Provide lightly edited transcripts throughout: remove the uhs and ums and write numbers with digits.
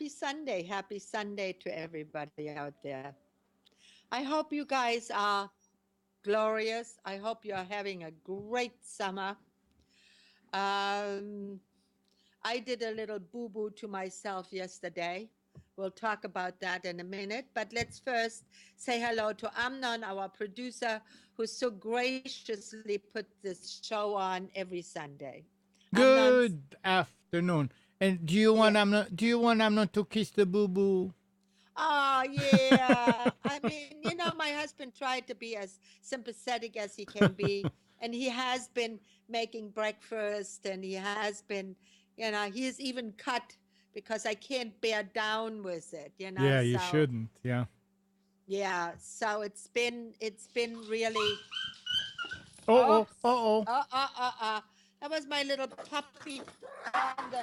Happy Sunday to everybody out there. I hope you guys are glorious. I hope you're having a great summer. Um, I did a little boo boo to myself yesterday. We'll talk about that in a minute, but let's first say hello to Amnon, our producer, who so graciously put this show on every Sunday. Amnon's, Good afternoon. And do you yeah. want I'm not to kiss the boo boo? Oh, yeah. I mean, my husband tried to be as sympathetic as he can be. And he has been making breakfast and he has been, he's even cut because I can't bear down with it. Yeah, you So, shouldn't. Yeah. yeah. So it's been really, Oh, oops. oh. That was my little puppy. And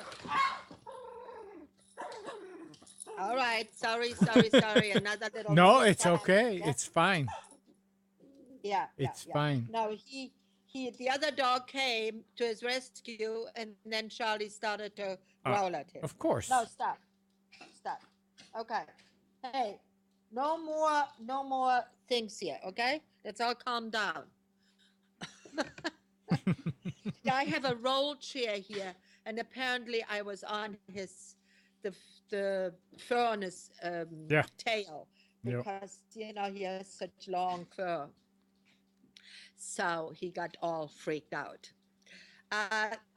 all right. Sorry. Another little No, it's mishap. okay. Yeah. It's fine. It's Yeah. fine. No, the other dog came to his rescue, and then Charlie started to growl Uh, at him. of No, course. stop. Okay. Hey, no more things here. Okay, let's all calm down. Yeah, I have a roll chair here, and apparently I was on the fur on his Yeah. tail Yeah. because he has such long fur. So he got all freaked out.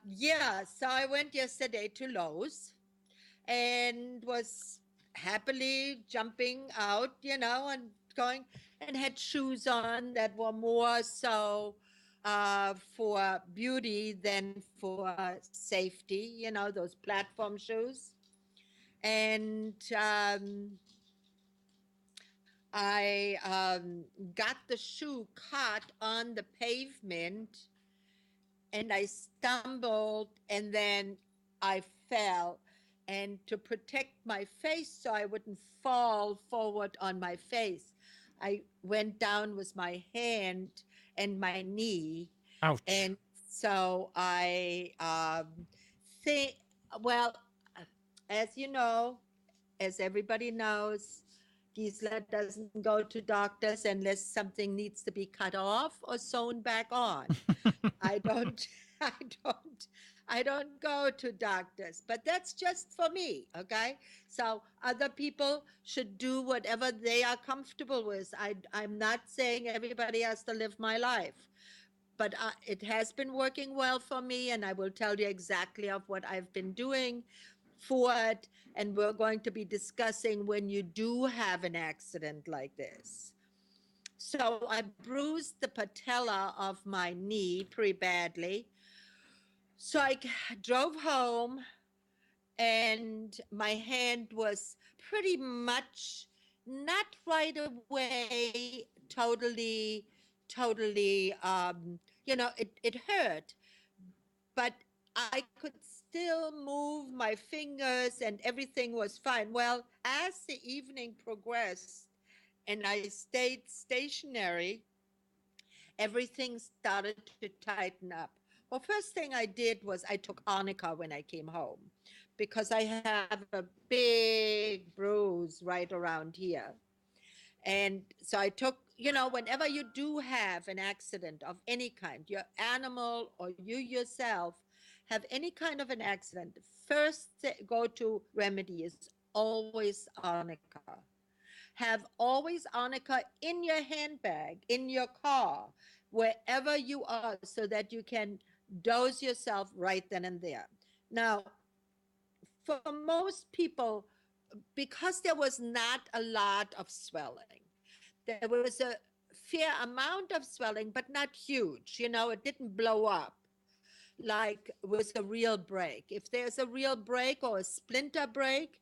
Yeah, so I went yesterday to Lowe's and was happily jumping out, and going and had shoes on that were more so for beauty than for safety, those platform shoes. And I got the shoe caught on the pavement and I stumbled and then I fell. And to protect my face so I wouldn't fall forward on my face, I went down with my hand and my knee. Ouch. And so I think, well, as you know, as everybody knows, Gisela doesn't go to doctors unless something needs to be cut off or sewn back on. I don't, I don't, I don't go to doctors, but that's just for me, okay? So other people should do whatever they are comfortable with. I'm not saying everybody has to live my life, but it has been working well for me, and I will tell you exactly of what I've been doing for it, and we're going to be discussing when you do have an accident like this. So I bruised the patella of my knee pretty badly. So I drove home and my hand was pretty much not right away totally, it hurt, but I could still move my fingers and everything was fine. Well, as the evening progressed and I stayed stationary, everything started to tighten up. Well, first thing I did was I took arnica when I came home because I have a big bruise right around here. And so I took, whenever you do have an accident of any kind, your animal or you yourself have any kind of an accident, first go to remedy is always arnica. Have always arnica in your handbag, in your car, wherever you are, so that you can dose yourself right then and there. Now, for most people, because there was not a lot of swelling, there was a fair amount of swelling, but not huge. It didn't blow up like with a real break. If there's a real break or a splinter break,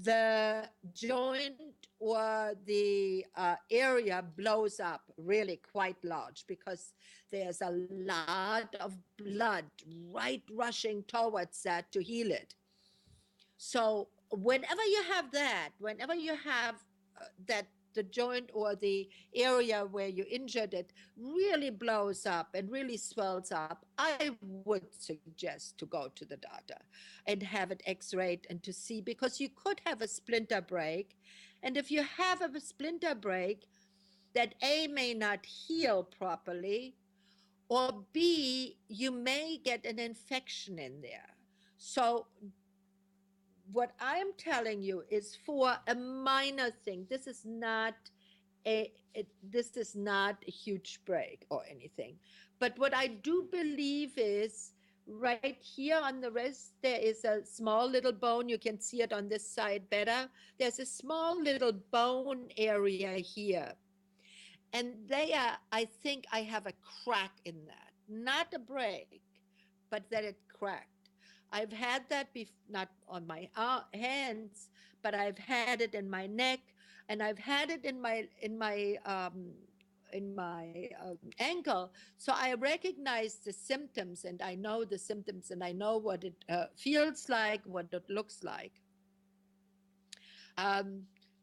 the joint or the area blows up really quite large because there's a lot of blood right rushing towards that to heal it. So whenever you have that the joint or the area where you injured it really blows up and really swells up, I would suggest to go to the doctor and have it x-rayed and to see, because you could have a splinter break. And if you have a splinter break that A, may not heal properly, or B, you may get an infection in there. So what I'm telling you is for a minor thing. This is not this is not a huge break or anything. But what I do believe is right here on the wrist, there is a small little bone. You can see it on this side better. There's a small little bone area here. And there, I think I have a crack in that. Not a break, but that it cracked. I've had that not on my hands, but I've had it in my neck, and I've had it in my ankle. So I recognize the symptoms, and I know the symptoms, and I know what it feels like, what it looks like.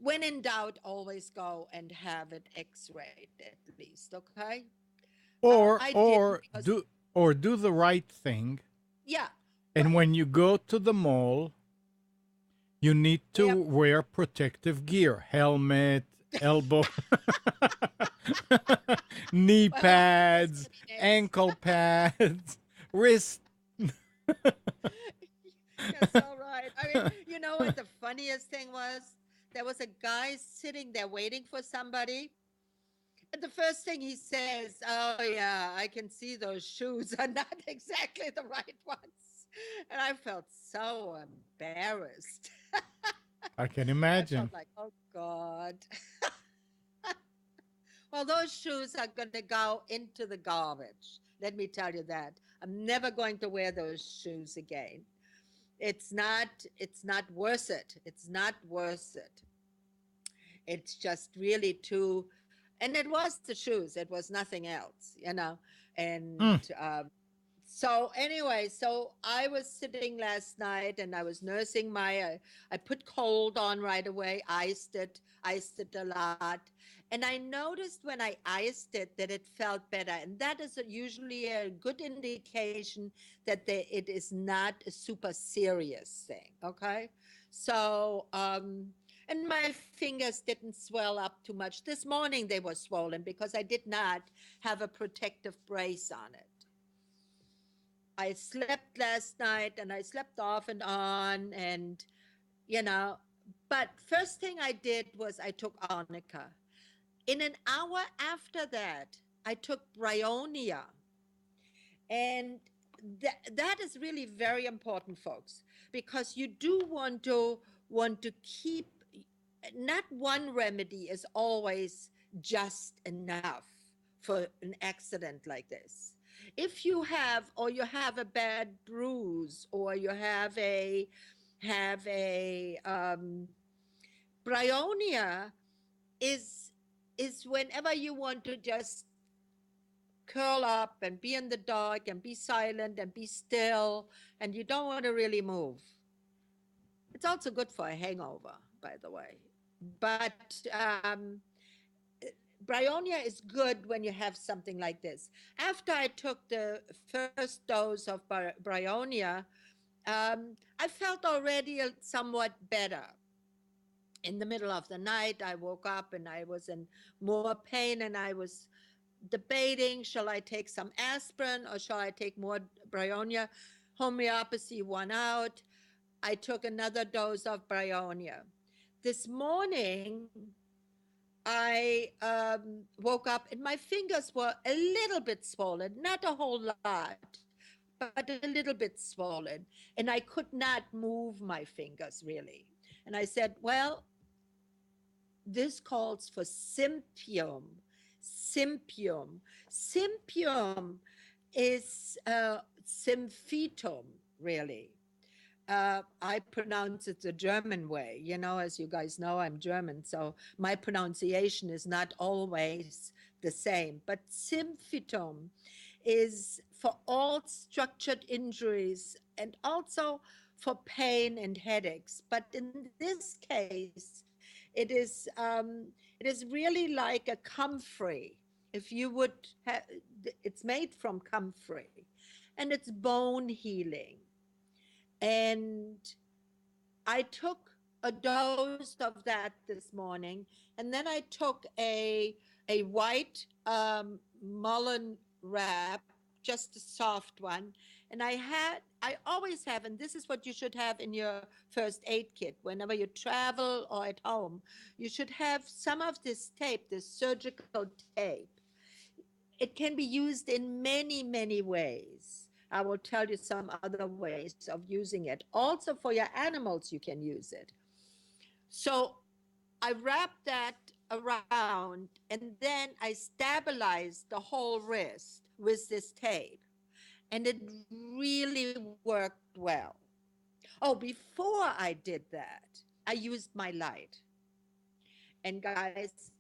When in doubt, always go and have it x-rayed at least, okay? Do the right thing. Yeah. And right. when you go to the mall, you need to Yep. wear protective gear, helmet, elbow, knee Well, pads, yes. ankle pads, wrist. That's all right. I mean, you know what the funniest thing was? There was a guy sitting there waiting for somebody. And the first thing he says, "Oh, yeah, I can see those shoes are not exactly the right ones." And I felt so embarrassed. I can I imagine. felt like, oh, God. Well, those shoes are going to go into the garbage. Let me tell you that. I'm never going to wear those shoes again. It's not worth it. It's not worth it. It's just really too, and it was the shoes. It was nothing else, And so anyway, so I was sitting last night and I was nursing I put cold on right away, iced it a lot. And I noticed when I iced it that it felt better. And that is usually a good indication that it is not a super serious thing. Okay. So, and my fingers didn't swell up too much. This morning they were swollen because I did not have a protective brace on it. I slept last night and I slept off and on, and but first thing I did was I took arnica. In an hour after that, I took bryonia. And that is really very important, folks, because you do want to keep, not one remedy is always just enough for an accident like this. If you have a bad bruise, or you have a bryonia is whenever you want to just curl up and be in the dark and be silent and be still, and you don't want to really move. It's also good for a hangover, by the way. But bryonia is good when you have something like this. After I took the first dose of bryonia, I felt already somewhat better. In the middle of the night, I woke up and I was in more pain, and I was debating, shall I take some aspirin or shall I take more bryonia? Homeopathy won out. I took another dose of bryonia. This morning, I woke up and my fingers were a little bit swollen, not a whole lot, but a little bit swollen. And I could not move my fingers really. And I said, well, this calls for sympium. Sympium. Sympium is symphytum, really. I pronounce it the German way. As you guys know, I'm German, so my pronunciation is not always the same. But symphytum is for all structured injuries and also for pain and headaches. But in this case, it It is really like a comfrey. If you would have, it's made from comfrey, and it's bone healing. And I took a dose of that this morning, and then I took a white mullein wrap, just a soft one, and I always have, and this is what you should have in your first aid kit whenever you travel or at home. You should have some of this tape, this surgical tape. It can be used in many, many ways. I will tell you some other ways of using it. Also, for your animals, you can use it. So I wrapped that around, and then I stabilized the whole wrist with this tape. And it really worked well. Oh, before I did that, I used my light. And guys,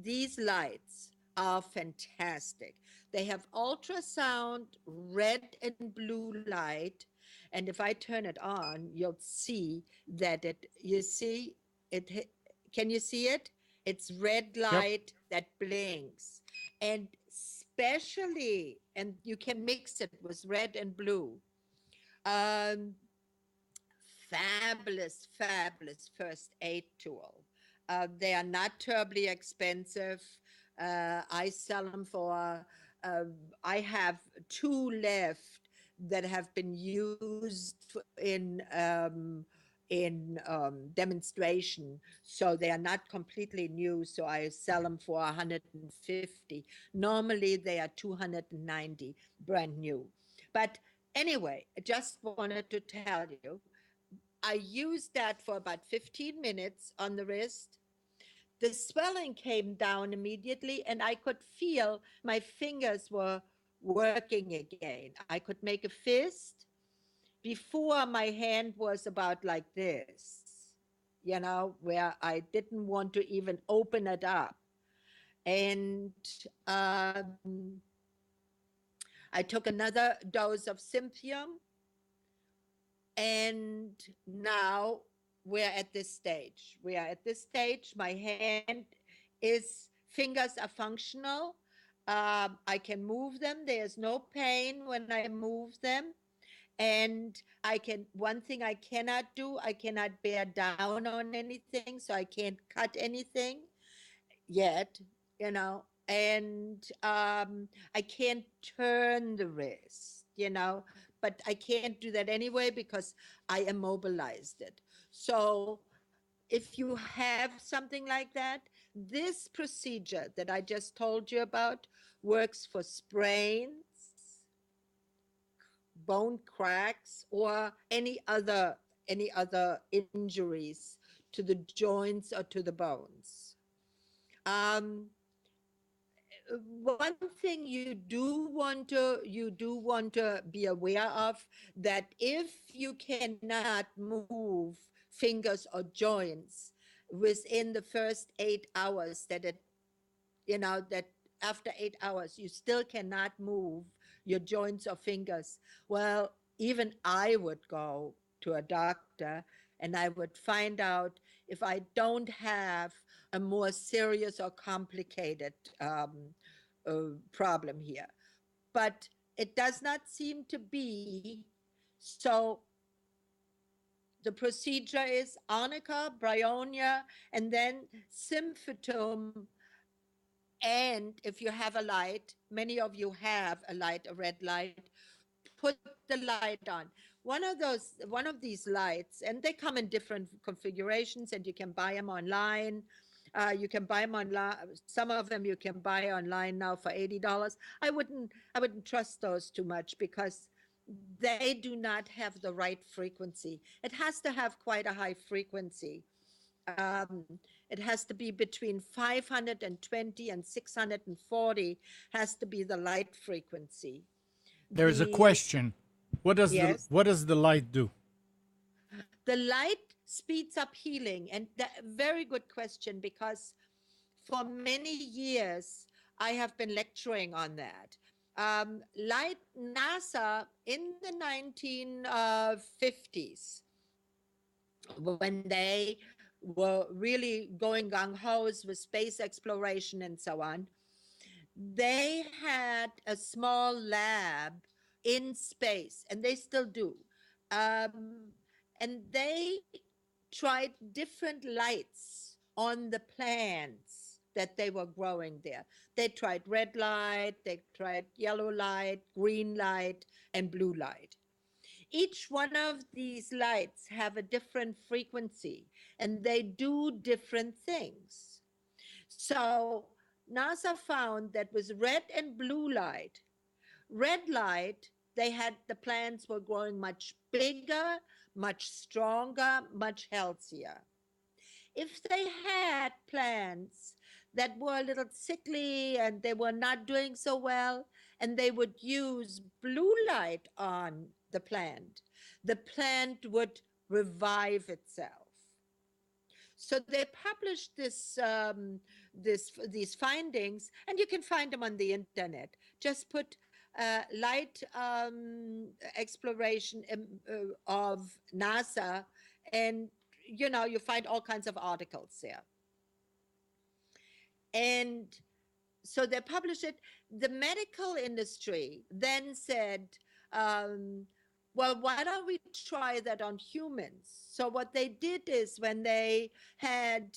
these lights are fantastic. They have ultrasound, red and blue light. And if I turn it on, you'll see that you see it, can you see it? It's red Yep. light that blinks. And especially, and you can mix it with red and blue. Um, Fabulous, fabulous first aid tool. They are not terribly expensive. I sell them for, I have two left that have been used in demonstration. So they are not completely new. So I sell them for 150. Normally they are 290, brand new. But anyway, I just wanted to tell you, I used that for about 15 minutes on the wrist. The swelling came down immediately, and I could feel my fingers were working again. I could make a fist. Before, my hand was about like this, where I didn't want to even open it up. And I took another dose of Symphium, and now we're at this stage. We are at this stage. My hand fingers are functional. I can move them. There's no pain when I move them. And one thing I cannot do, I cannot bear down on anything. So I can't cut anything yet, and I can't turn the wrist, but I can't do that anyway because I immobilized it. So if you have something like that, this procedure that I just told you about works for sprains, bone cracks, or any other injuries to the joints or to the bones. One thing you do want to be aware of, that if you cannot move fingers or joints within the first 8 hours, that after 8 hours you still cannot move your joints or fingers, well, even I would go to a doctor and I would find out if I don't have a more serious or complicated problem here. But it does not seem to be. So the procedure is arnica, bryonia, and then Symphytum. And if you have a light, many of you have a light, a red light, put the light on. One of these lights, and they come in different configurations, and you can buy them online. You can buy them online. Some of them you can buy online now for $80. I wouldn't trust those too much because they do not have the right frequency. It has to have quite a high frequency. It has to be between 520 and 640 has to be the light frequency. There's a question. What does Yes. what does the light do? The light speeds up healing, and very good question, because for many years I have been lecturing on that. NASA in the 1950s, when they were really going gung-ho with space exploration and so on, they had a small lab in space, and they still do. And they tried different lights on the plants that they were growing there. They tried red light, they tried yellow light, green light, and blue light. Each one of these lights have a different frequency, and they do different things. So NASA found that with red and blue light, red light, they had the plants were growing much bigger, much stronger, much healthier. If they had plants that were a little sickly and they were not doing so well, and they would use blue light on the plant would revive itself. So they published these findings, and you can find them on the internet. Just put light exploration of NASA, and you find all kinds of articles there. And so they published it. The medical industry then said, well, why don't we try that on humans? So what they did is, when they had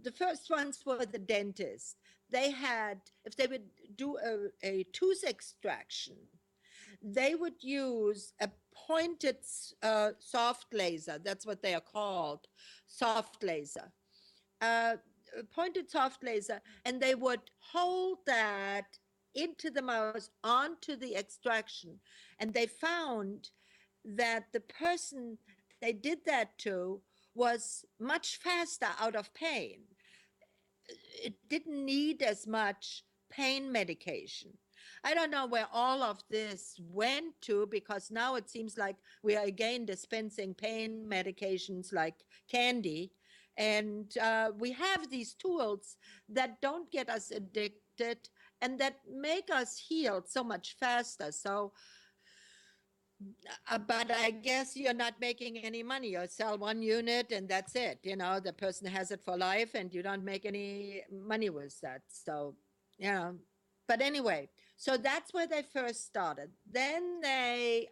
the first ones were the dentists, they had, if they would do a tooth extraction, they would use a pointed soft laser. That's what they are called, soft laser. Pointed soft laser, and they would hold that into the mouth onto the extraction. And they found that the person they did that to was much faster out of pain. It didn't need as much pain medication. I don't know where all of this went to, because now it seems like we are again dispensing pain medications like candy. And we have these tools that don't get us addicted and that make us heal so much faster. So, but I guess you're not making any money. You sell one unit and that's it. The person has it for life and you don't make any money with that. So, but anyway, so that's where they first started. Then they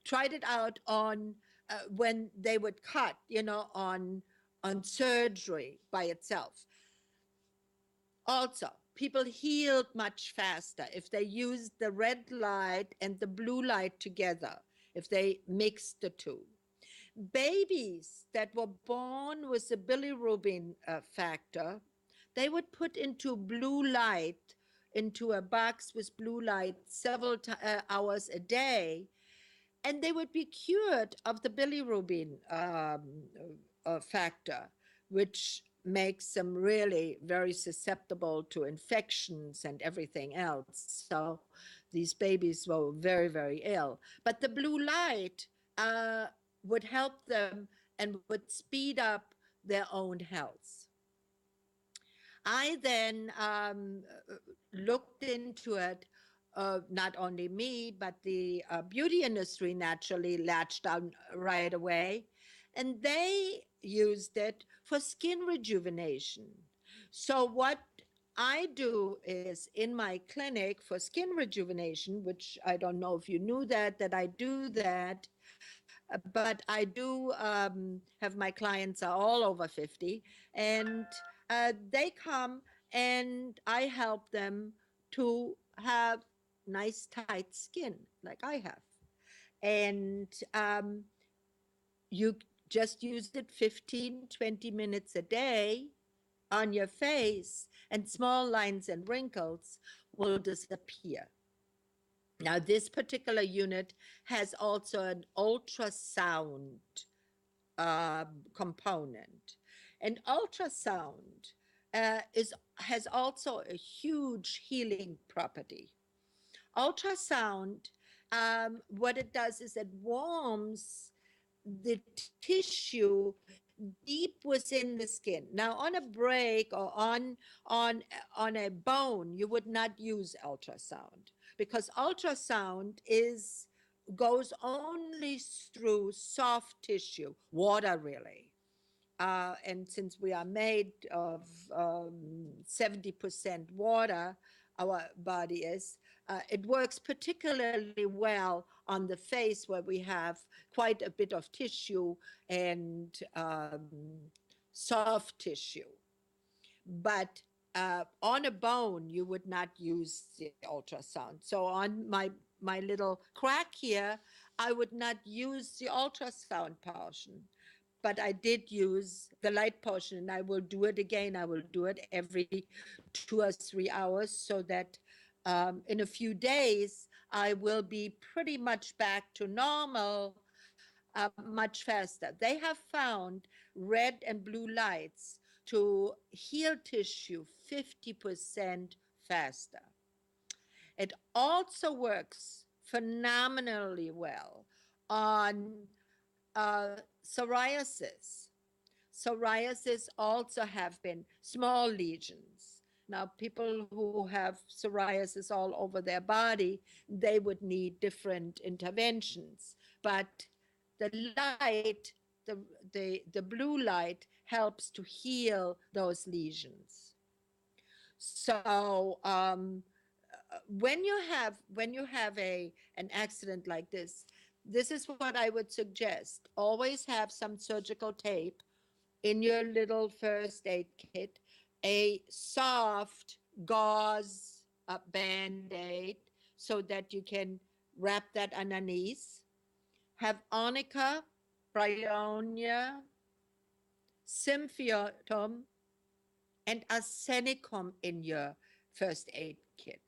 tried it out on when they would cut, on surgery by itself. Also, people healed much faster if they used the red light and the blue light together, if they mixed the two. Babies that were born with the bilirubin factor, they would put into blue light, into a box with blue light several hours a day, and they would be cured of the bilirubin factor, which makes them really very susceptible to infections and everything else. So these babies were very, very ill. But the blue light would help them and would speed up their own health. I then looked into it. Not only me, but the beauty industry naturally latched on right away. And they used it for skin rejuvenation. So what I do is, in my clinic for skin rejuvenation, which I don't know if you knew that I do that, but I do have my clients are all over 50, and they come and I help them to have nice tight skin like I have. And you just use it 15-20 minutes a day on your face, and small lines and wrinkles will disappear. Now, this particular unit has also an ultrasound component. And ultrasound has also a huge healing property. Ultrasound, what it does is it warms the tissue deep within the skin. Now, on a break or on a bone, you would not use ultrasound, because ultrasound is goes only through soft tissue, water really. And since we are made of 70% water, our body is, it works particularly well on the face where we have quite a bit of tissue and soft tissue. But on a bone, you would not use the ultrasound. So on my little crack here, I would not use the ultrasound portion, but I did use the light portion, and I will do it again. I will do it every 2 or 3 hours so that in a few days I will be pretty much back to normal much faster. They have found red and blue lights to heal tissue 50% faster. It also works phenomenally well on psoriasis. Psoriasis also have been small lesions. Now, people who have psoriasis all over their body, they would need different interventions. But the light, the blue light helps to heal those lesions. So when you have an accident like this is what I would suggest. Always have some surgical tape in your little first aid kit, a soft gauze band-aid so that you can wrap that underneath. Have arnica, bryonia, symphytum, and arsenicum in your first aid kit.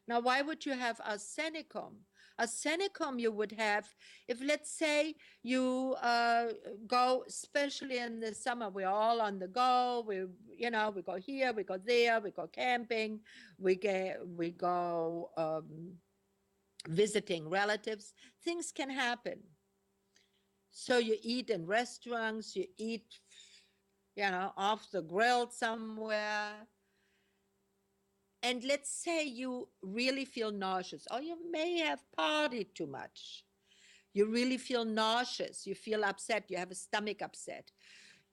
Now, why would you have arsenicum? Arsenicum you would have if, let's say, you go, especially in the summer, we're all on the go. We go here, we go there, we go camping, we go visiting relatives. Things can happen. So you eat in restaurants, you eat, off the grill somewhere. And let's say you really feel nauseous, or you may have partied too much. You really feel nauseous, you feel upset, you have a stomach upset,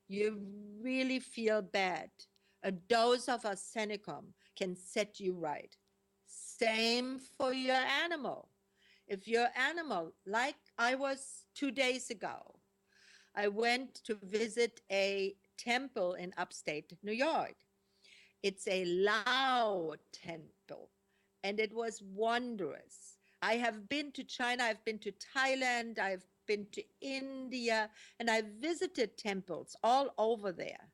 you really feel bad. A dose of arsenicum can set you right. Same for your animal. If your animal, like I was 2 days ago, I went to visit a temple in upstate New York. It's a Lao temple, and it was wondrous. I have been to China, I've been to Thailand, I've been to India, and I've visited temples all over there.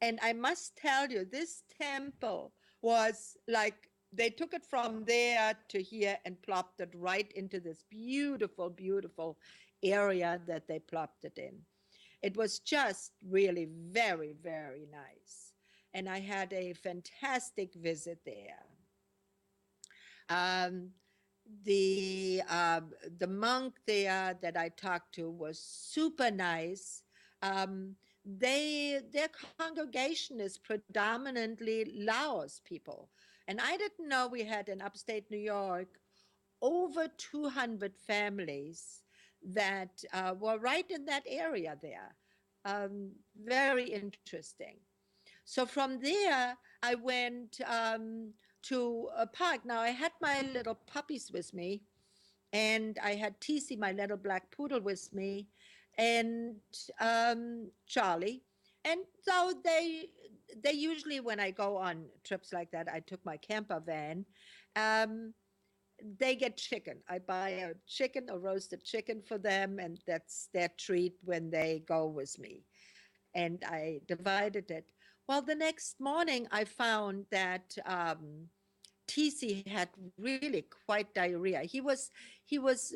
And I must tell you, this temple was like they took it from there to here and plopped it right into this beautiful, beautiful area that they plopped it in. It was just really very, very nice. And I had a fantastic visit there. Um, the monk there that I talked to was super nice. Their congregation is predominantly Laos people, and I didn't know we had in upstate New York over 200 families that were right in that area there. Very interesting. So from there, I went to a park. Now, I had my little puppies with me, and I had TC, my little black poodle, with me, and Charlie. And so they usually, when I go on trips like that, I took my camper van. They get chicken. I buy a chicken, a roasted chicken for them, and that's their treat when they go with me. And I divided it. Well, the next morning, I found that TC had really quite diarrhea. He was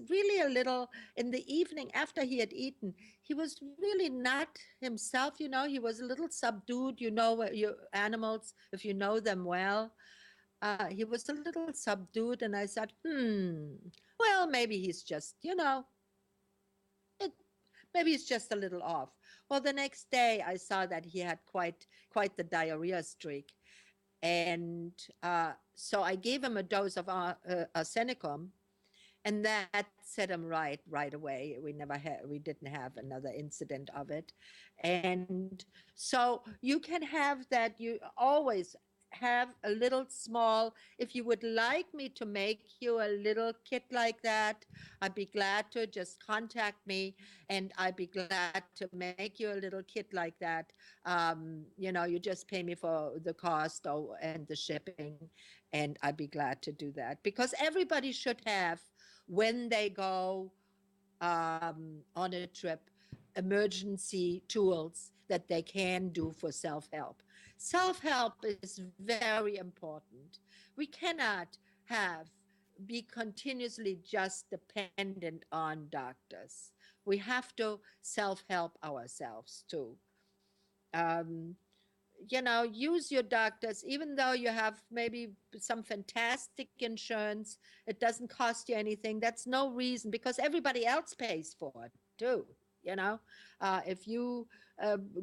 really a little in the evening after he had eaten. He was really not himself. He was a little subdued. Your animals, if you know them well. He was a little subdued, and I thought, well, maybe he's just, it, maybe he's just a little off. Well, the next day I saw that he had quite the diarrhea streak, and so I gave him a dose of arsenicum, and that set him right away. We didn't have another incident of it. And so you can have that. You always have a little small, if you would like me to make you a little kit like that, I'd be glad to. Just contact me and I'd be glad to make you a little kit like that. You just pay me for the cost and the shipping, and I'd be glad to do that, because everybody should have, when they go on a trip, emergency tools that they can do for self-help. Self-help is very important. We cannot have be continuously just dependent on doctors. We have to self-help ourselves too. Um, use your doctors, even though you have maybe some fantastic insurance. It doesn't cost you anything. That's no reason, because everybody else pays for it too. You know, if you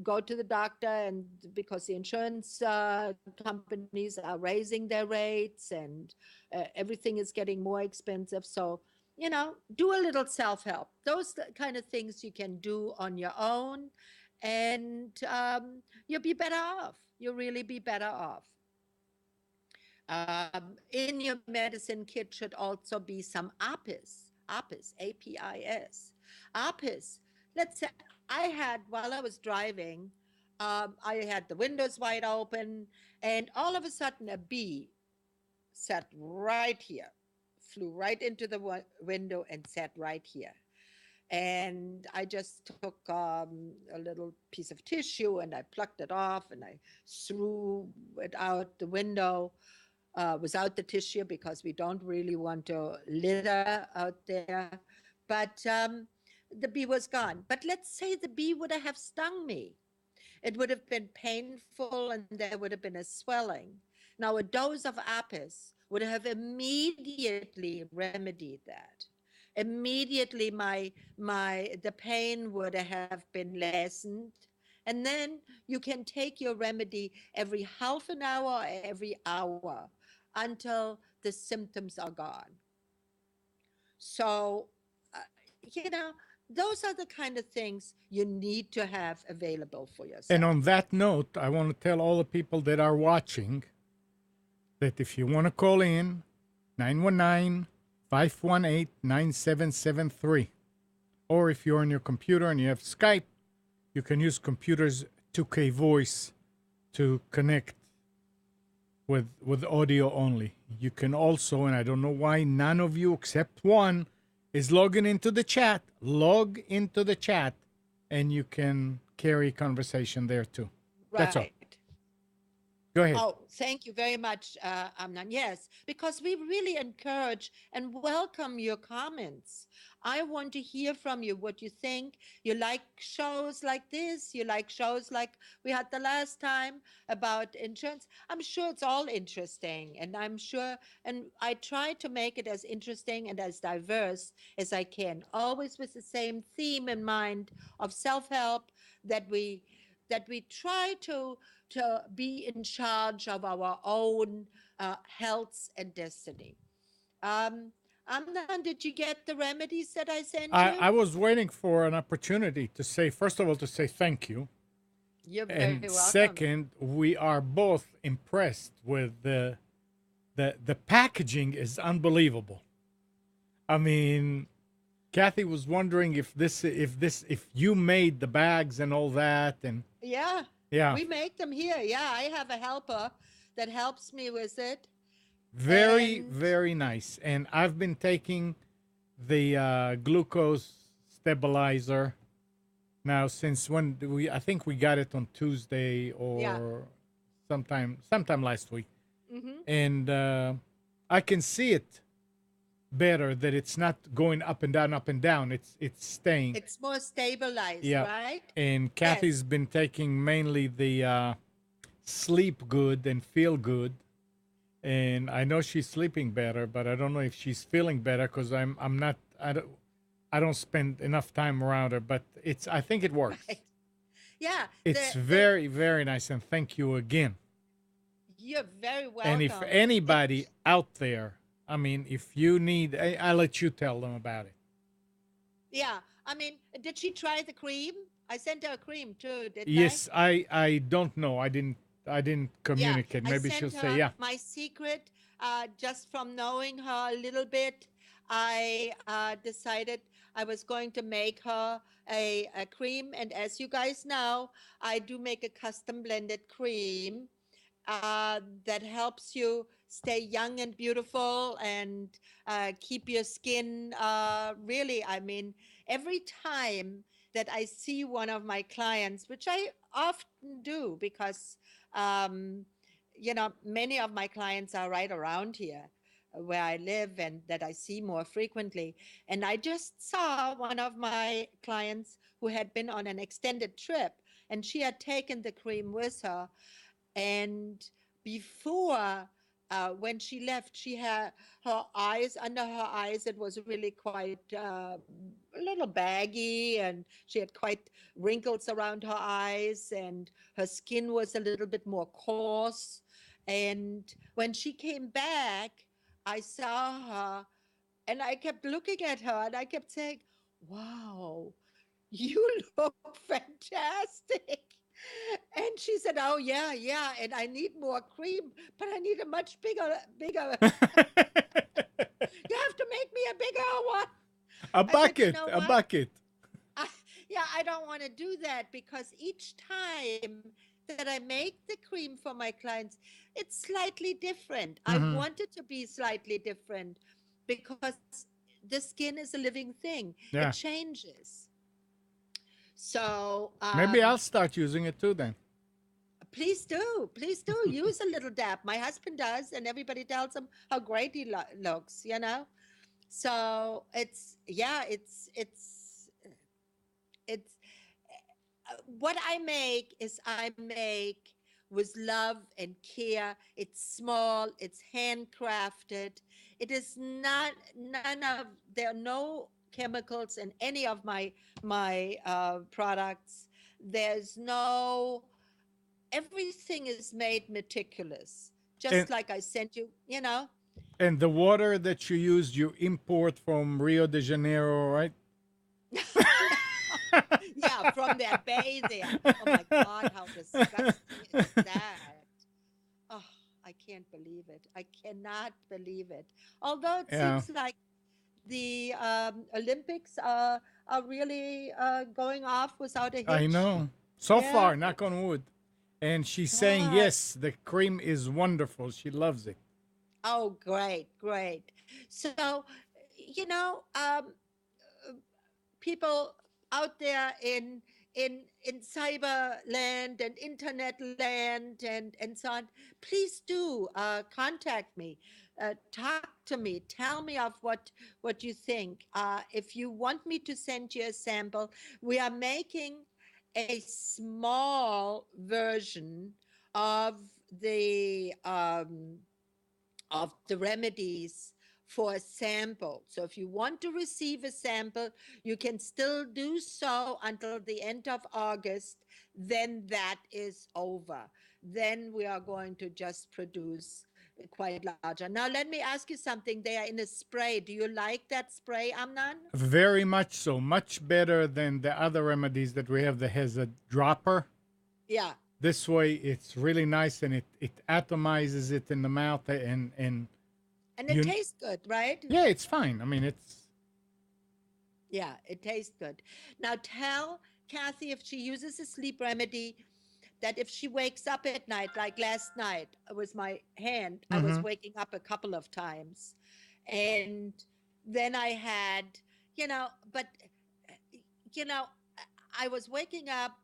go to the doctor, and because the insurance companies are raising their rates, and everything is getting more expensive. So, do a little self help. Those kind of things you can do on your own, and you'll be better off. You'll really be better off. In your medicine kit should also be some APIS, APIS. APIS, let's say I had, while I was driving, I had the windows wide open, and all of a sudden a bee sat right here, flew right into the window and sat right here. And I just took a little piece of tissue and I plucked it off and I threw it out the window without the tissue, because we don't really want to litter out there. But the bee was gone. But let's say the bee would have stung me. It would have been painful and there would have been a swelling. Now, a dose of Apis would have immediately remedied that. Immediately, the pain would have been lessened. And then you can take your remedy every half an hour or every hour until the symptoms are gone. So, uh, you know, those are the kind of things you need to have available for yourself. And on that note, I want to tell all the people that are watching that if you want to call in, 919-518-9773. Or if you're on your computer and you have Skype, you can use Computer's 2K voice to connect with audio only. You can also, and I don't know why none of you except one is logging into the chat. Log into the chat and you can carry conversation there too. Right. That's all. Go ahead. Oh, thank you very much, Amnon. Yes, because we really encourage and welcome your comments. I want to hear from you what you think. You like shows like this? You like shows like we had the last time about insurance? I'm sure it's all interesting, and I try to make it as interesting and as diverse as I can, always with the same theme in mind of self-help, that we try to be in charge of our own health and destiny. Amnon, did you get the remedies that I sent you? I was waiting for an opportunity to say, first of all, to say thank you. You're very And welcome. second, we are both impressed with the packaging is unbelievable. I mean, Kathy was wondering if you made the bags and all that, and Yeah, yeah, we make them here. Yeah, I have a helper that helps me with it. very And very nice. And I've been taking the glucose stabilizer now since when I think we got it on Tuesday yeah. or sometime last week, Hmm. and I can see it better that it's not going up and down, up and down. It's staying. It's more stabilized, Yeah. right? And Kathy's been taking mainly the sleep good and feel good. And I know she's sleeping better, but I don't know if she's feeling better because I'm not I don't spend enough time around her. But I think it works. Right. Yeah. It's very very nice, and thank you again. You're very And if welcome. anybody out there I mean, if you need, I'll let you tell them about it. Yeah. I mean, did she try the cream? I sent her a cream too, didn't I? Yes, I don't know. I didn't Yeah, communicate. I Maybe she'll sent say, her yeah. my secret. Just from knowing her a little bit, I decided I was going to make her a cream. And as you guys know, I do make a custom blended cream that helps you stay young and beautiful and keep your skin really. I mean, every time that I see one of my clients, which I often do because, um, many of my clients are right around here where I live and that I see more frequently. And I just saw one of my clients who had been on an extended trip and she had taken the cream with her, and before when she left, she had her eyes, under her eyes it was really quite a little baggy, and she had quite wrinkles around her eyes, and her skin was a little bit more coarse. And when she came back, I saw her and I kept looking at her and I kept saying, wow, you look fantastic. And she said, oh, yeah, yeah. And I need more cream, but I need a much bigger. You have to make me a bigger one. A I said, you bucket, know a what? bucket. I, yeah, I don't want to do that because each time that I make the cream for my clients, it's slightly different. I Hmm. want it to be slightly different because the skin is a living thing, it Yeah. changes. So, Maybe I'll start using it too then. please do use a little dab. My husband does, and everybody tells him how great he looks, So it's, yeah, it's what I make is I make with love and care. It's small, it's handcrafted. It is not, none of, there are no chemicals in any of my products. There's no, everything is made meticulous, And just like I sent you, and the water that you use, you import from Rio de Janeiro, right? Yeah, from that bay there. Oh my God, how disgusting is that? Oh, I can't believe it. I cannot believe it. Although it Yeah, seems like the Olympics are really going off without a I hitch. know. So Yeah. far, knock on wood. And she's saying, God. yes, the cream is wonderful. She loves it. Oh, great, great. So, you know, um, people out there in cyber land and internet land and so on, please do contact me, talk to me, tell me of what you think. If you want me to send you a sample, we are making a small version of the remedies for a sample. So if you want to receive a sample, you can still do so until the end of August. Then that is over. Then we are going to just produce quite larger. Now, let me ask you something. They are in a spray. Do you like that spray, Amnan? Very much so. Much better than the other remedies that we have that has a dropper. Yeah. This way, it's really nice and it atomizes it in the mouth and And it you. tastes good, right? Yeah, it's fine. I mean, it's. Yeah, it tastes good. Now tell Kathy if she uses a sleep remedy that if she wakes up at night, like last night with my hand, I was Hmm. waking up a couple of times. And then I had, but, you know, I was waking up,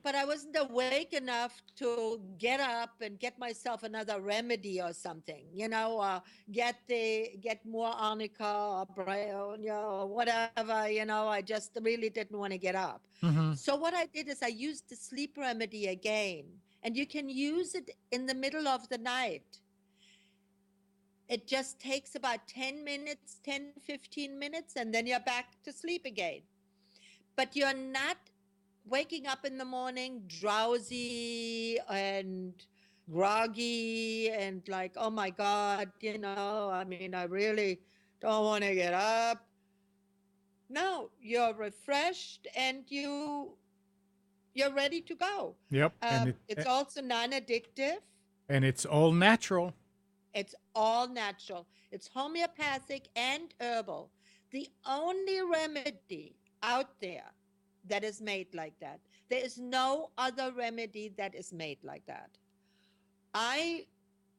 but I wasn't awake enough to get up and get myself another remedy or something, get more arnica or or whatever, I just really didn't want to get up. Hmm. So what I did is I used the sleep remedy again, and you can use it in the middle of the night. It just takes about 10 minutes, 10, 15 minutes, and then you're back to sleep again. But you're not waking up in the morning drowsy and groggy and like, oh my God, I mean, I really don't want to get up. No, you're refreshed and you're ready to go. Yep. It's also non-addictive. And it's all natural. It's all natural. It's homeopathic and herbal. The only remedy out there that is made like that. There is no other remedy that is made like that. I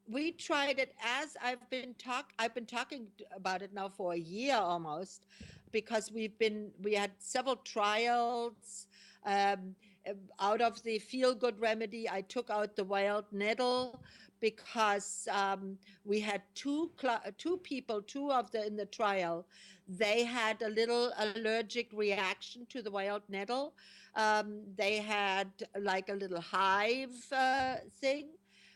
we tried it as I've been talking about it now for a year almost, because we had several trials. um, Out of the feel good remedy, I took out the wild nettle because we had two people, two of the in the trial, they had a little allergic reaction to the wild nettle. They had like a little hive thing.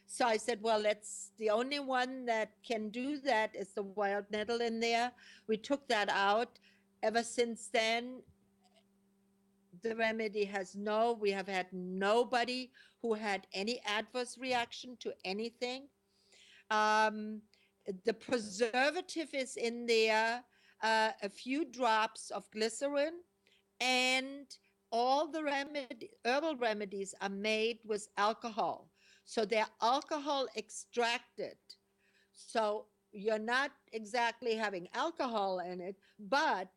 So I said, well, let's, the only one that can do that is the wild nettle in there. We took that out. Ever since then, the remedy we have had nobody who had any adverse reaction to anything. Um, the preservative is in there, a few drops of glycerin, and all the herbal remedies are made with alcohol. So they're alcohol extracted. So you're not exactly having alcohol in it, but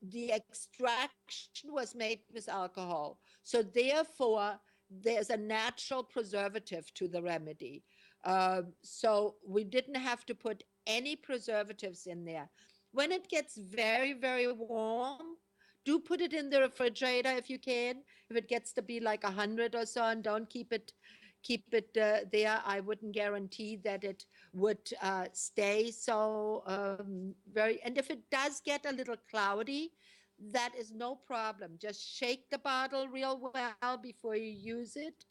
the extraction was made with alcohol. So therefore, there's a natural preservative to the remedy. So we didn't have to put any preservatives in there. When it gets very, very warm, do put it in the refrigerator if you can. If it gets to be like 100 or so, and don't keep it there. I wouldn't guarantee that it would stay so very. And if it does get a little cloudy, that is no problem. Just shake the bottle real well before you use it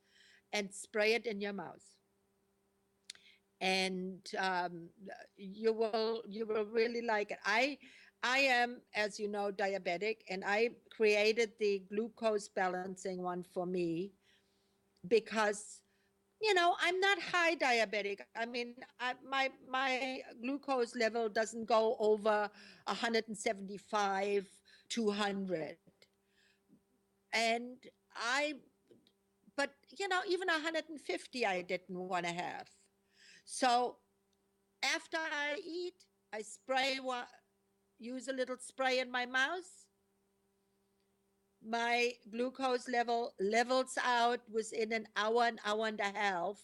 and spray it in your mouth. And you will really like it. I am, as you know, diabetic, and I created the glucose balancing one for me because I'm not high diabetic. I mean, my glucose level doesn't go over 175, 200. And but even 150 I didn't want to have. So after I eat, I use a little spray in my mouth. My glucose level levels out within an hour and a half,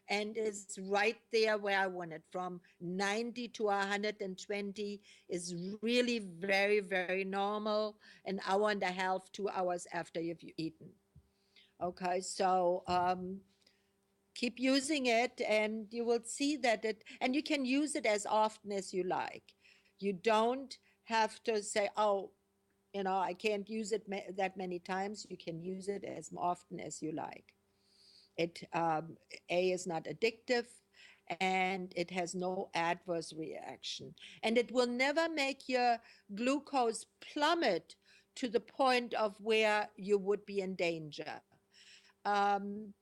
and is right there where I want it. From 90 to 120 is really very, very normal. An hour and a half, 2 hours after you've eaten. Okay, so keep using it, and you will see that and you can use it as often as you like. You don't have to say, oh, I can't use it that many times. You can use it as often as you like. It is not addictive, and it has no adverse reaction, and it will never make your glucose plummet to the point of where you would be in danger. Um,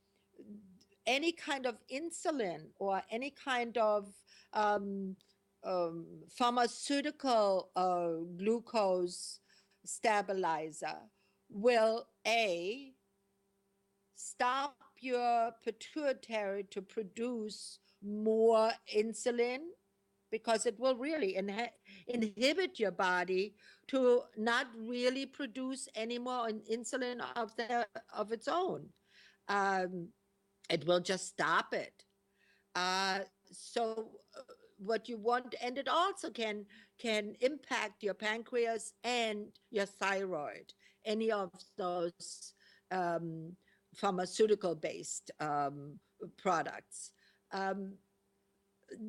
any kind of insulin or any kind of um, pharmaceutical glucose stabilizer will stop your pituitary to produce more insulin, because it will really inhibit your body to not really produce any more insulin of its own. Um, it will just stop it. So what you want, and it also can impact your pancreas and your thyroid, any of those pharmaceutical based products.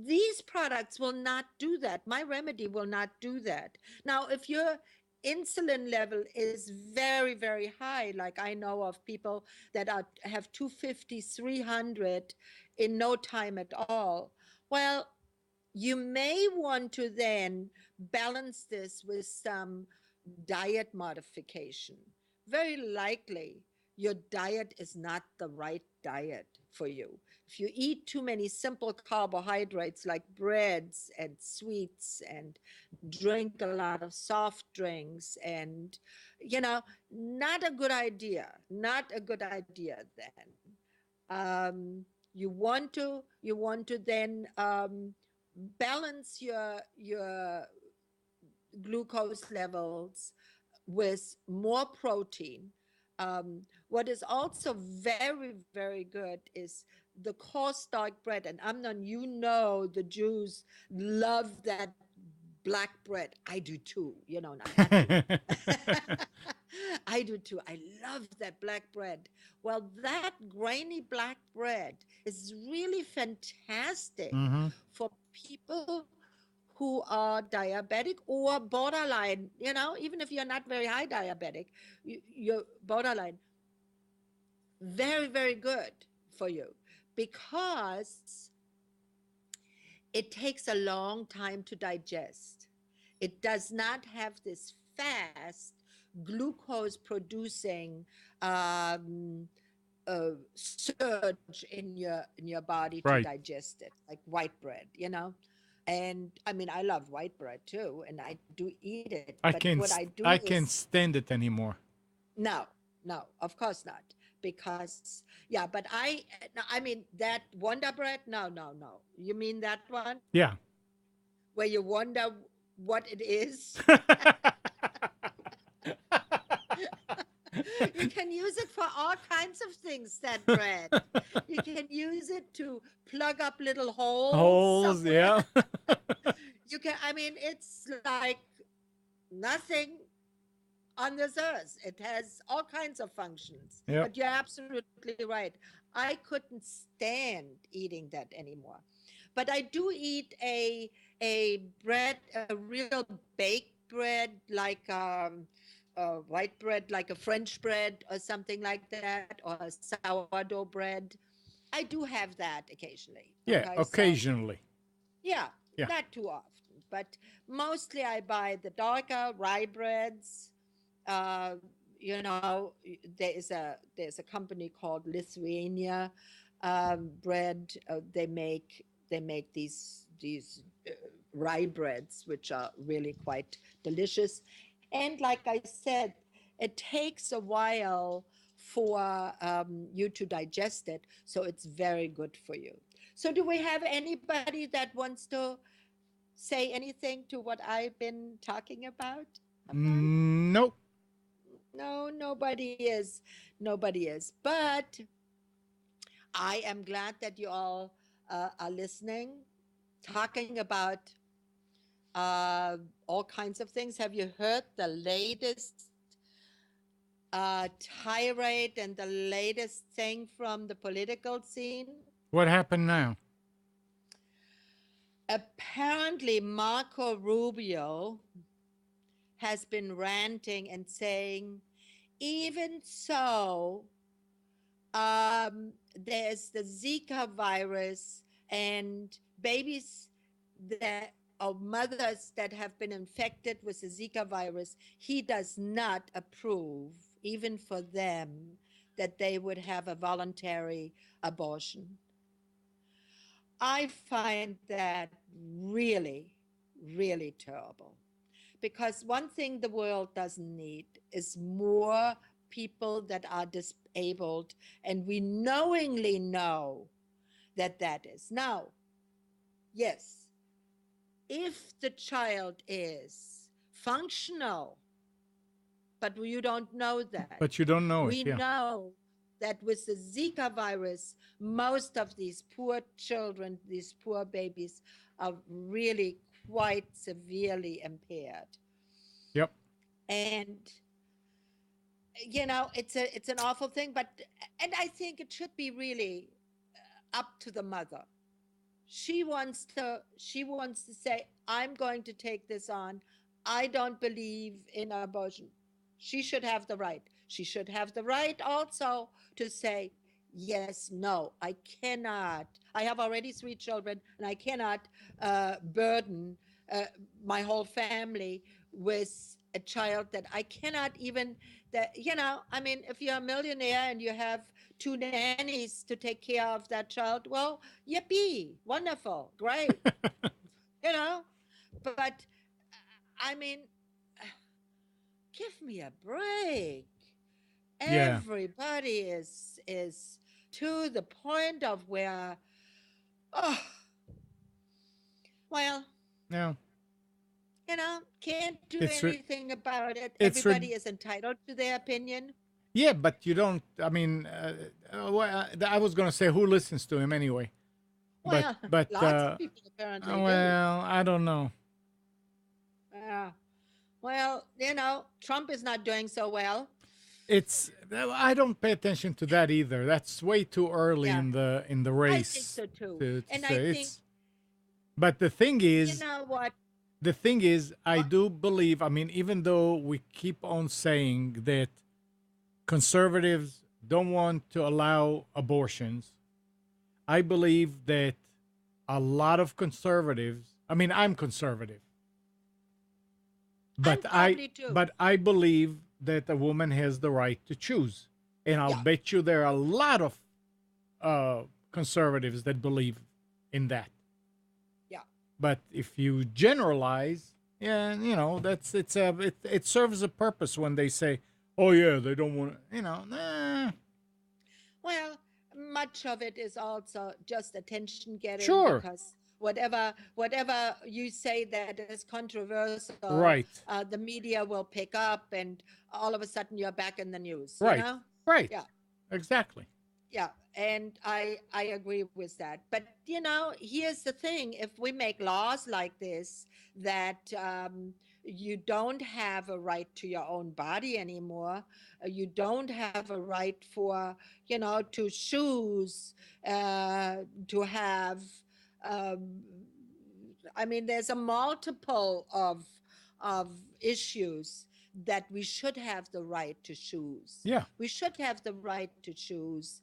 These products will not do that. My remedy will not do that. Now, if your insulin level is very, very high, like I know of people that have 250, 300 in no time at all, well, you may want to then balance this with some diet modification. Very likely, your diet is not the right diet for you. if you eat too many simple carbohydrates like breads and sweets and drink a lot of soft drinks and, not a good idea. Not a good idea then. You want to then balance your glucose levels with more protein. What is also very, very good is the coarse dark bread. And Amnon, the Jews love that black bread. I do too, not you. I do too. I love that black bread. Well, that grainy black bread is really fantastic Hmm. for people who are diabetic or borderline, even if you're not very high diabetic, you're borderline. Very, very good for you because it takes a long time to digest. It does not have this fast glucose producing surge in your body to Right. digest it, like white bread, And I mean, I love white bread too, and I do eat it. I But can't. what I do I can't is stand it anymore. no, no, of course not. Because yeah, but I mean that Wonder Bread. No, no, no. You mean that one Yeah. where you wonder what it is? You can use it for all kinds of things, that bread. You can use it to plug up little holes Holes. somewhere. Yeah. I mean, it's like nothing on this earth. It has all kinds of functions. Yep. But you're absolutely right. I couldn't stand eating that anymore. But I do eat a bread, a real baked bread, like white bread, like a French bread or something like that, or a sourdough bread. I do have that occasionally. Yeah. Okay, so Occasionally. yeah, Yeah. not too often, but mostly I buy the darker rye breads. Uh, there's a company called Lithuania bread. They make these rye breads, which are really quite delicious. And like I said, it takes a while for you to digest it, so it's very good for you. So, do we have anybody that wants to say anything to what I've been talking about, Amnon? Nope. No, nobody is. Nobody is. But I am glad that you all are listening, talking about all kinds of things. Have you heard the latest tirade and the latest thing from the political scene? What happened now? Apparently, Marco Rubio has been ranting and saying, even so, there's the Zika virus, and babies that or mothers that have been infected with the Zika virus, he does not approve, even for them, that they would have a voluntary abortion. I find that really, really terrible. Because one thing the world doesn't need is more people that are disabled, and we knowingly know that that is. Now, yes, if the child is functional, but you don't know that. But you don't know it. We Yeah. know that with the Zika virus, most of these poor children, these poor babies, are really quite severely impaired. Yep. And it's an awful thing, and I think it should be really up to the mother. She wants to say, I'm going to take this on. I don't believe in abortion. She should have the right. She should have the right also to say, yes, no, I cannot. I have already 3 children, and I cannot burden my whole family with a child that I cannot even, that, I mean, if you're a millionaire and you have two nannies to take care of that child, well, yippee, wonderful, great, you know. But I mean, give me a break. Yeah. Everybody is to the point of where, oh, well, Yeah. can't do It's re- anything about it. it's Everybody re- is entitled to their opinion. yeah, but you don't. I mean, I was gonna say who listens to him anyway, but Well, but lots of people apparently do. well, I don't know. Yeah. Well, Trump is not doing so well. It's I don't pay attention to that either. That's way too early Yeah, in the I think race so too. to And I say think, it's. But the thing you is, know what? I What? do believe. I mean, even though we keep on saying that conservatives don't want to allow abortions, I believe that a lot of conservatives. I mean, I'm conservative, I'm but probably too. I believe that a woman has the right to choose, and I'll Yeah, bet you there are a lot of conservatives that believe in that. yeah. But if you generalize, yeah, it serves a purpose when they say, "Oh yeah, they don't want," nah, Well, much of it is also just attention getting sure, because whatever you say that is controversial, right, the media will pick up, and all of a sudden you're back in the news. right, right, Yeah, exactly. yeah, and I agree with that. But here's the thing: if we make laws like this, that you don't have a right to your own body anymore, you don't have a right for to choose, to have. Um, I mean, there's a multiple of issues that we should have the right to choose. Yeah, We should have the right to choose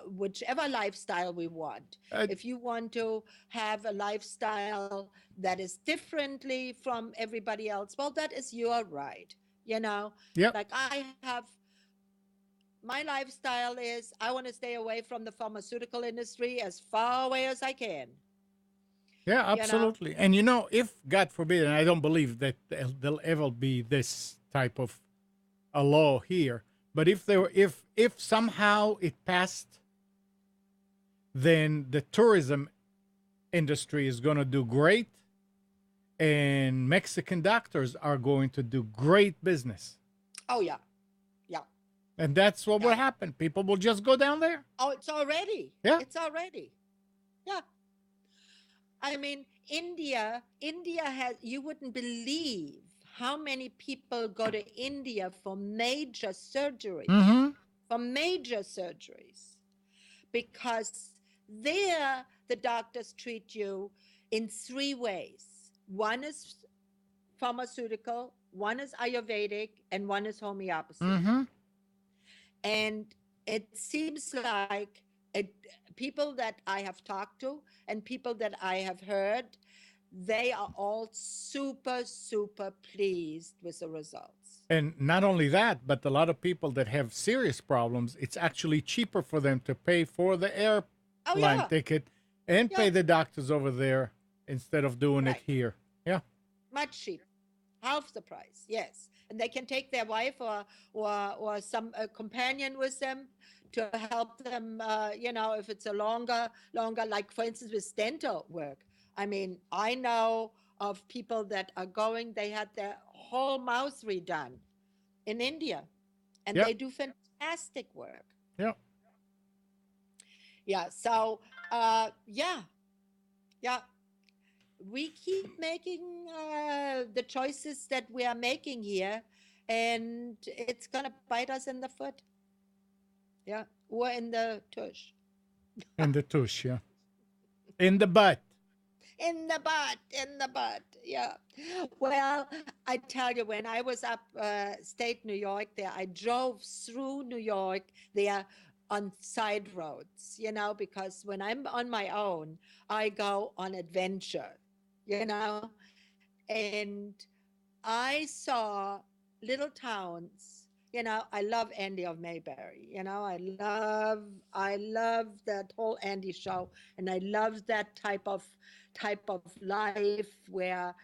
whichever lifestyle we want. uh, If you want to have a lifestyle that is differently from everybody else, well, that is your right. You know, yep, like I have, my lifestyle is I want to stay away from the pharmaceutical industry as far away as I can. yeah, You know, absolutely. And if God forbid, and I don't believe that there'll ever be this type of a law here, but if somehow it passed, then the tourism industry is going to do great, and Mexican doctors are going to do great business. oh yeah, yeah, And that's what will yeah. happen. People will just go down there. Oh, it's already. Yeah. It's already. Yeah. I mean, India has, you wouldn't believe how many people go to India Mm-hmm. for major surgeries, because there the doctors treat you in three ways. One is pharmaceutical, one is Ayurvedic, and one is homeopathy. Mm-hmm. And it seems like people that I have talked to and people that I have heard, they are all super, super pleased with the results. And not only that, but a lot of people that have serious problems, it's actually cheaper for them to pay for the Oh, airline yeah. ticket and Yeah. pay the doctors over there instead of doing it Right. here. Yeah. Much cheaper. Half the price. Yes. And they can take their wife or some companion with them to help them, if it's a longer, like for instance with dental work. I mean, I know of people that are going, they had their whole mouth redone in India, and Yep. they do fantastic work. Yep. Yeah. So, yeah, yeah. We keep making the choices that we are making here, and it's gonna bite us in the foot. Yeah, or in the tush, In the tush, yeah. In the butt. in the butt, in the butt. Yeah. Well, I tell you, when I was up state New York, there I drove through New York there on side roads. Because when I'm on my own, I go on adventure. You know, and I saw little towns. I love Andy of Mayberry. I love that whole Andy show, and I love that type of life where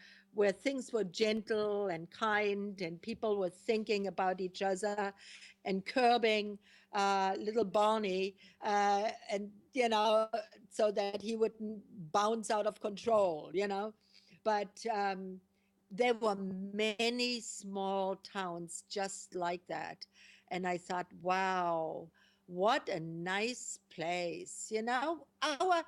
things were gentle and kind, and people were thinking about each other, and curbing little Barney, and so that he wouldn't bounce out of control. But there were many small towns just like that. And I thought, wow, what a nice place. Our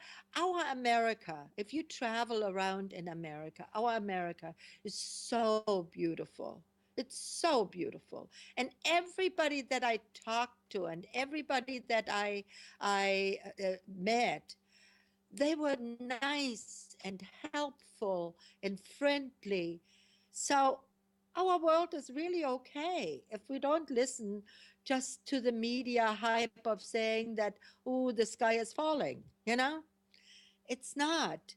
America, if you travel around in America, our America is so beautiful. It's so beautiful. And everybody that I talked to and everybody that I met, they were nice and helpful and friendly. So our world is really okay if we don't listen just to the media hype of saying that, oh, the sky is falling. It's not.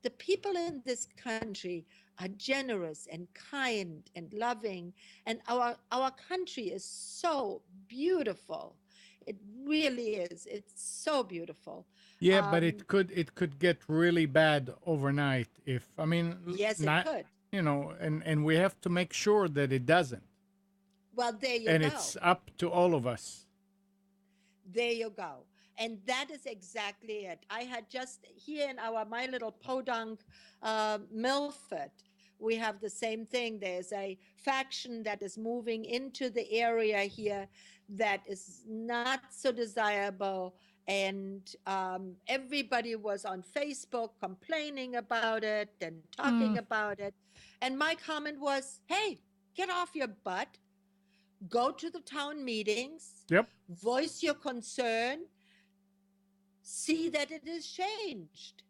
The people in this country are generous and kind and loving, and our country is so beautiful. It really is. It's so beautiful. Yeah, but Um, it could get really bad overnight if, I mean, yes, it not, could. and we have to make sure that it doesn't. Well, there you And go. it's up to all of us. There you go. And that is exactly it. I had just here in my little podunk, Milford, we have the same thing. There's a faction that is moving into the area here that is not so desirable. And everybody was on Facebook complaining about it and talking about it. And my comment was, hey, get off your butt, go to the town meetings, Yep. voice your concern, see that it is changed.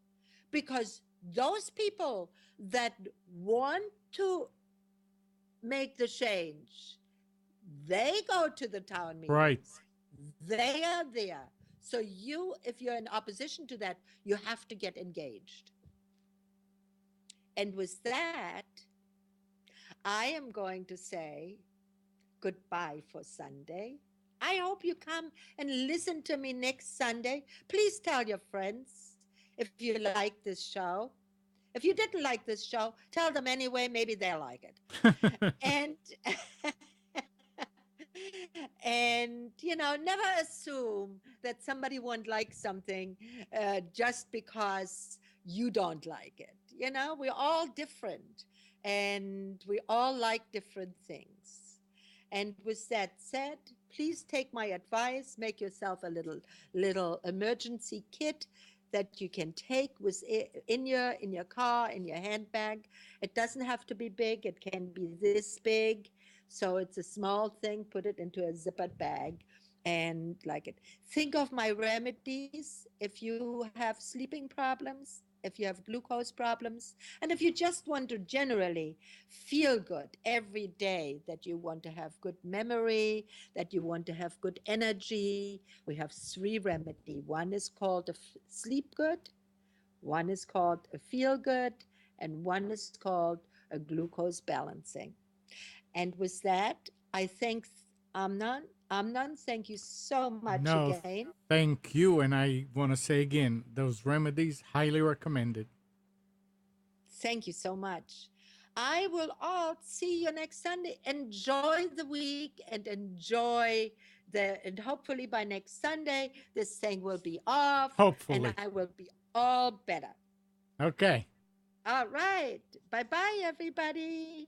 Because those people that want to make the change, they go to the town meetings. Right. They are there. So if you're in opposition to that, you have to get engaged. And with that, I am going to say goodbye for Sunday. I hope you come and listen to me next Sunday. Please tell your friends if you like this show. If you didn't like this show, tell them anyway. Maybe they'll like it. And and never assume that somebody won't like something just because you don't like it. We're all different, and we all like different things. And with that said, please take my advice. Make yourself a little emergency kit that you can take in your car, in your handbag. It doesn't have to be big. It can be this big. So it's a small thing. Put it into a zippered bag and like it. Think of my remedies if you have sleeping problems, if you have glucose problems, and if you just want to generally feel good every day, that you want to have good memory, that you want to have good energy. We have 3 remedies. One is called a sleep good, one is called a feel good, and one is called a glucose balancing. And with that, I thank Amnon. Amnon, thank you so much No, again. thank you. And I want to say again, those remedies, highly recommended. Thank you so much. I will all see you next Sunday. Enjoy the week and and hopefully by next Sunday, this thing will be off. Hopefully. And I will be all better. Okay. All right. Bye-bye, everybody.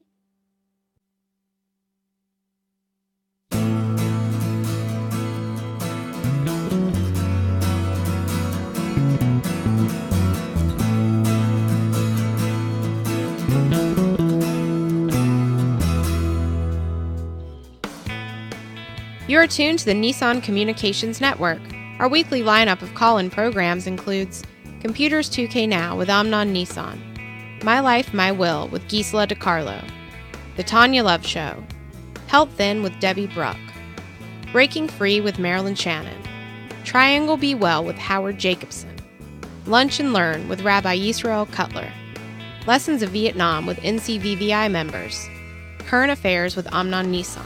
You are tuned to the Nissan Communications Network. Our weekly lineup of call-in programs includes Computers 2K Now with Amnon Nissan, My Life, My Will with Gisela DiCarlo, The Tanya Love Show, Health Then with Debbie Bruck, Breaking Free with Marilyn Shannon, Triangle Be Well with Howard Jacobson, Lunch and Learn with Rabbi Yisrael Cutler, Lessons of Vietnam with NCVVI members, Current Affairs with Amnon Nissan.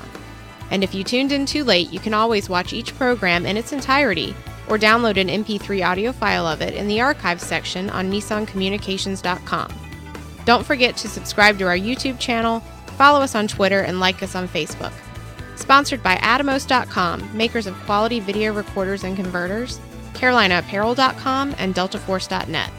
And if you tuned in too late, you can always watch each program in its entirety or download an MP3 audio file of it in the archives section on nissancommunications.com. Don't forget to subscribe to our YouTube channel, follow us on Twitter, and like us on Facebook. Sponsored by Atomos.com, makers of quality video recorders and converters, CarolinaApparel.com, and DeltaForce.net.